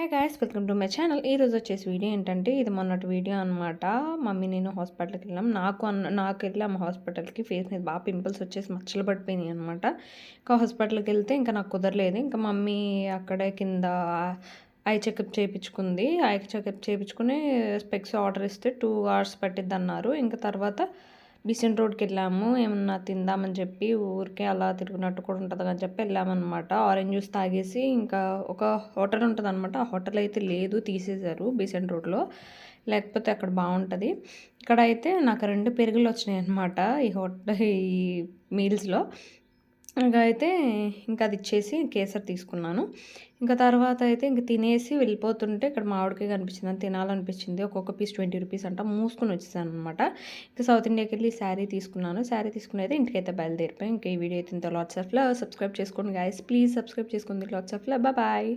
Hi guys, welcome to my channel. ఈరోజు వచ్చేసి video ఏంటంటే, ఇది మొన్నటి వీడియో అనమాట. మమ్మీ నేను హాస్పిటల్కి వెళ్ళాం. నాకు వెళ్ళాము హాస్పిటల్కి. ఫేస్ మీద బాగా పింపుల్స్ వచ్చేసి మచ్చలు పడిపోయినాయి అనమాట. ఇంకా హాస్పిటల్కి వెళ్తే ఇంకా నాకు కుదరలేదు. ఇంకా మమ్మీ అక్కడే కింద ఐ చెకప్ చేయించుకుంది. ఐ చెకప్ చేయించుకుని స్పెక్స్ ఆర్డర్ ఇస్తే 2 hours పట్టిద్ది అన్నారు. ఇంకా తర్వాత బీసెంట్ రోడ్కి వెళ్ళాము. ఏమన్నా తిందామని చెప్పి ఊరికే అలా తిరిగినట్టు కూడా ఉంటుంది అని చెప్పి వెళ్ళామన్నమాట. ఆరెంజ్ జ్యూస్ తాగేసి ఇంకా ఒక హోటల్ ఉంటుంది అనమాట. ఆ హోటల్ అయితే లేదు, తీసేశారు బీసెంట్ రోడ్లో. లేకపోతే అక్కడ బాగుంటుంది. ఇక్కడ అయితే నాకు 2 పెరుగులు వచ్చినాయి అనమాట ఈ మీల్స్లో. ఇంకా అయితే ఇంకా అది ఇచ్చేసి కేసరి తీసుకున్నాను. ఇంకా తర్వాత అయితే ఇంక తినేసి వెళ్ళిపోతుంటే ఇక్కడ మామిడికాయ కనిపించింది, అని తినాలనిపించింది. ఒక్కొక్క పీస్ 20 రూపీస్ అంట. మూసుకొని వచ్చేసాను అనమాట. ఇంకా సౌత్ ఇండియాకి వెళ్ళి శారీ తీసుకున్నాను. శారీ తీసుకుని అయితే ఇంటికైతే బయలుదేరిపోయి ఇంకా ఈ వీడియో అయితే ఇంత. Lots of love. సబ్స్క్రైబ్ చేసుకోండి గైస్, ప్లీజ్ సబ్స్క్రైబ్ చేసుకోండి. Lots of love. బాయ్.